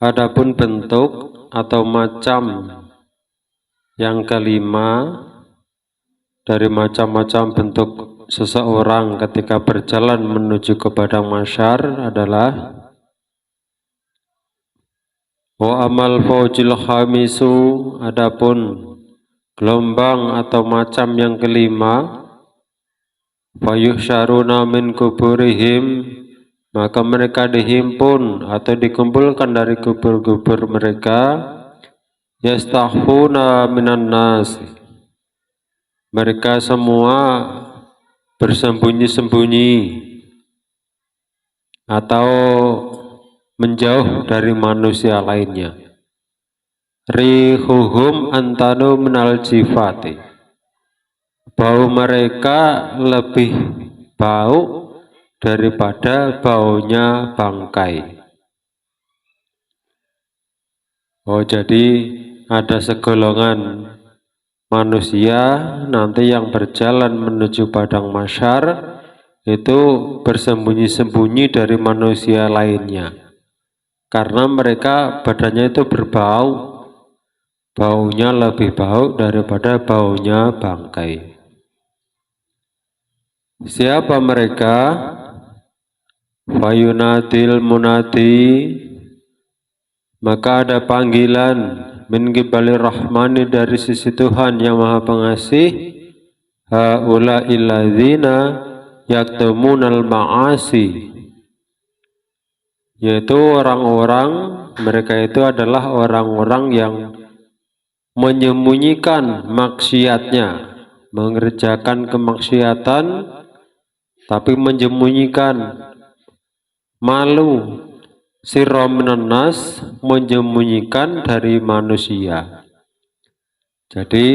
Adapun bentuk atau macam yang kelima dari macam-macam bentuk seseorang ketika berjalan menuju ke padang mahsyar adalah wa amal faujil khamisu, adapun gelombang atau macam yang kelima, fayuhsyaruna min kuburihim, maka mereka dihimpun atau dikumpulkan dari kubur-kubur mereka, yastahfuna minan nas, mereka semua bersembunyi-sembunyi atau menjauh dari manusia lainnya. Rihuhum antanu minal jifati, bau mereka lebih bau daripada baunya bangkai. Oh, jadi ada segolongan manusia nanti yang berjalan menuju padang mahsyar itu bersembunyi-sembunyi dari manusia lainnya. Karena mereka badannya itu berbau, baunya lebih bau daripada baunya bangkai. Siapa mereka? Fayunadil munadi, maka ada panggilan min qibali rahmani, dari sisi Tuhan yang Maha Pengasih, haula illadzina yaktumunal ma'asi, yaitu orang-orang, mereka itu adalah orang-orang yang menyembunyikan maksiatnya, mengerjakan kemaksiatan tapi menyembunyikan, malu, sirra minan nas, menyembunyikan dari manusia. Jadi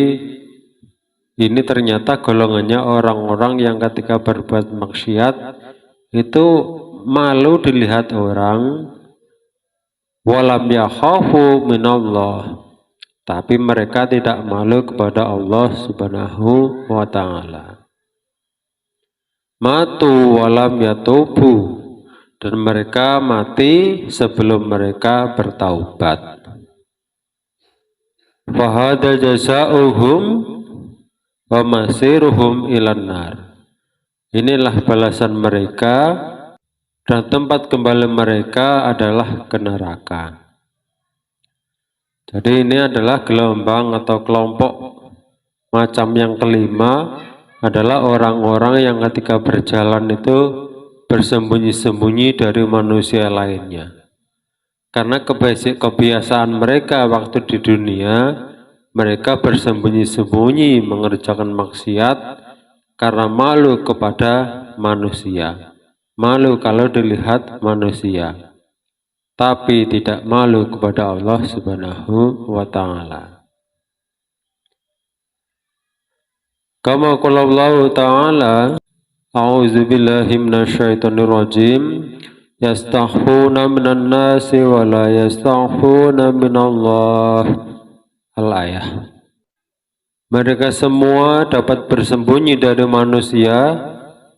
ini ternyata golongannya orang-orang yang ketika berbuat maksiat itu malu dilihat orang, walam yakhafu minallah, tapi mereka tidak malu kepada Allah Subhanahu wa ta'ala. Matu walam yatubu, dan mereka mati sebelum mereka bertaubat. Fahada jazauhum wa masiruhum ilan nar, inilah balasan mereka dan tempat kembali mereka adalah ke neraka. Jadi ini adalah gelombang atau kelompok macam yang kelima, adalah orang-orang yang ketika berjalan itu bersembunyi-sembunyi dari manusia lainnya. Karena kebiasaan mereka waktu di dunia, mereka bersembunyi-sembunyi mengerjakan maksiat karena malu kepada manusia. Malu kalau dilihat manusia, tapi tidak malu kepada Allah Subhanahu wa ta'ala. Kama qala Allah ta'ala, a'udzu billahi minasyaitonir rajim, yastakhfuna minan nasi wa la yastakhfuna minallah. Al-ayah. Mereka semua dapat bersembunyi dari manusia,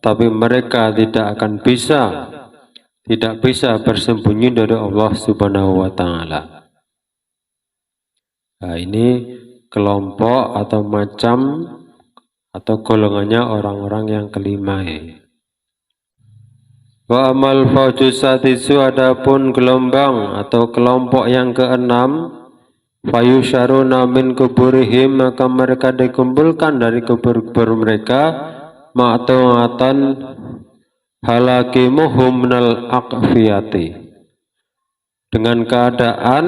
tapi mereka tidak bisa bersembunyi dari Allah Subhanahu wa ta'ala. Nah, ini kelompok atau macam atau golongannya orang-orang yang kelima ya. Wa amal fajusatisu, adapun gelombang atau kelompok yang keenam, fayusyaruna min kuburihim, maka mereka dikumpulkan dari kubur-kubur mereka, ma'tu'atan halakimuhum minal aqfiyati, dengan keadaan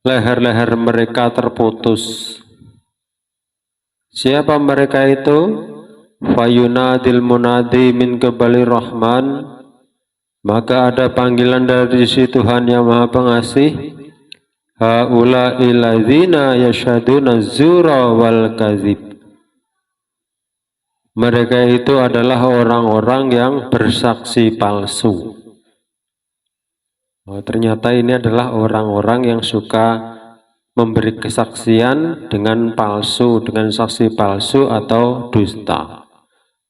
leher-leher mereka terputus. Siapa mereka itu? Fayunadil munadi min qibali rahman, maka ada panggilan dari sisi Tuhan yang Maha Pengasih, haula illadzina yashhaduna zura wal kadzib, mereka itu adalah orang-orang yang bersaksi palsu. Oh, ternyata ini adalah orang-orang yang suka memberi kesaksian dengan palsu, dengan saksi palsu atau dusta.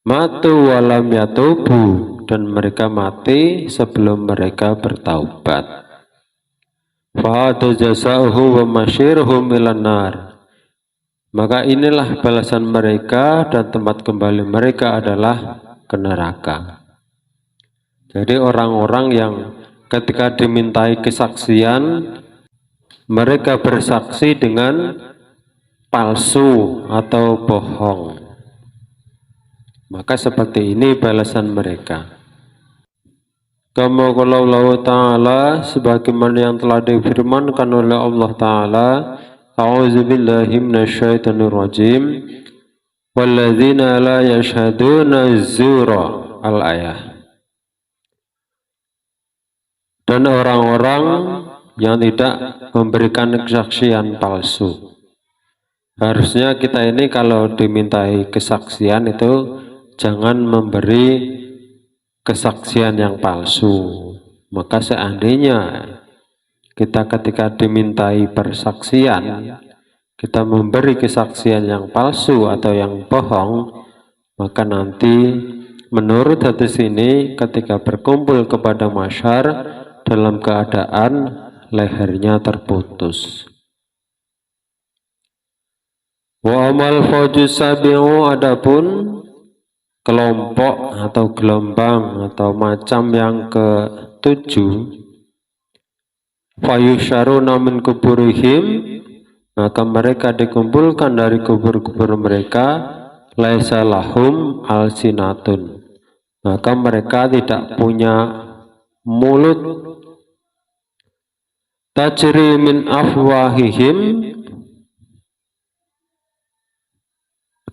Matu walam yatubu, dan mereka mati sebelum mereka bertaubat. Fahada jasauhu wa masyiruhum ilan nar. Maka inilah balasan mereka dan tempat kembali mereka adalah ke neraka. Jadi orang-orang yang ketika dimintai kesaksian, mereka bersaksi dengan palsu atau bohong. Maka seperti ini balasan mereka. Kama qala Allah Ta'ala, sebagaimana yang telah difirmankan oleh Allah Ta'ala, A'udzu billahi minasyaitonir rajim. Walladzina la yashhaduna az-zura, al-ayah. Dan orang-orang yang tidak memberikan kesaksian palsu. Harusnya kita ini kalau dimintai kesaksian itu jangan memberi kesaksian yang palsu. Maka seandainya kita ketika dimintai persaksian, kita memberi kesaksian yang palsu atau yang bohong, maka nanti menurut hadis ini ketika berkumpul kepada mahsyar dalam keadaan lehernya terputus. Wa amal fawjus sabi'u, adapun kelompok atau gelombang atau macam yang ketujuh, fayusyaruna min kuburihim, maka mereka dikumpulkan dari kubur-kubur mereka, laisa lahum alsinatun, maka mereka tidak punya mulut, tajri min afwahihim,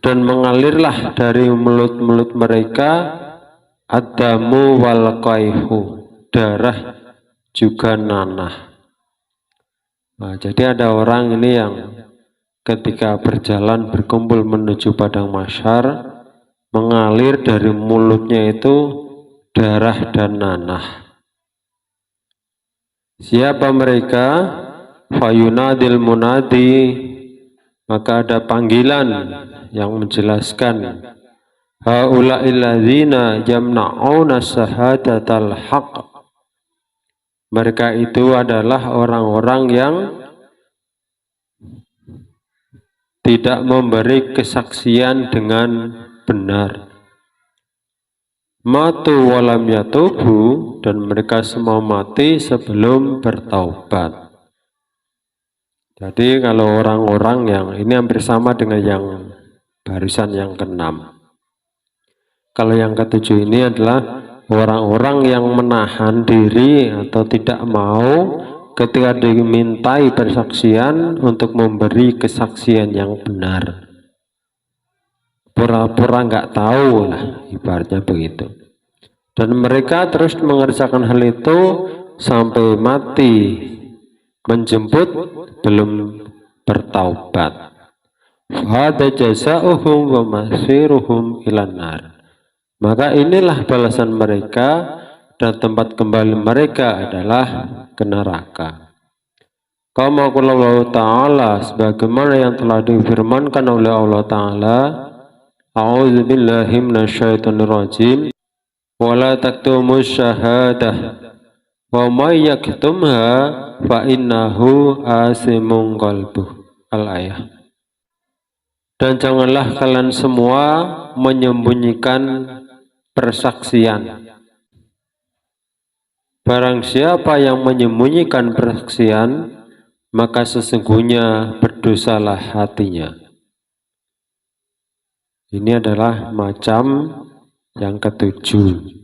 dan mengalirlah dari mulut-mulut mereka ad-damu wal qaihu, darah juga nanah. Nah, jadi ada orang ini yang ketika berjalan berkumpul menuju padang mahsyar, mengalir dari mulutnya itu darah dan nanah. Siapa mereka? Fayunadil munadi, maka ada panggilan yang menjelaskan, haula'il ladzina yamna'una syahadatal haqq. Mereka itu adalah orang-orang yang tidak memberi kesaksian dengan benar. Matu walam yatubu, dan mereka semua mati sebelum bertaubat. Jadi kalau orang-orang yang ini hampir sama dengan yang barisan yang keenam. Kalau yang ketujuh ini adalah orang-orang yang menahan diri atau tidak mau ketika dimintai persaksian untuk memberi kesaksian yang benar. Pura-pura nggak tahu lah, ibaratnya begitu. Dan mereka terus mengerjakan hal itu sampai mati, menjemput belum bertaubat. Hada jasauhum wa masiruhum ilan nar. Maka inilah balasan mereka dan tempat kembali mereka adalah ke neraka. Kama qala Allah Ta'ala, sebagaimana yang telah difirmankan oleh Allah Ta'ala, A'udzu billahi minasyaitonir rajim. Wala taktumus syahadah wa may yaktumha fa innahu asimun qalbuh, al-ayah. Dan janganlah kalian semua menyembunyikan persaksian. Barang siapa yang menyembunyikan persaksian, maka sesungguhnya berdosalah hatinya. Ini adalah macam yang ketujuh.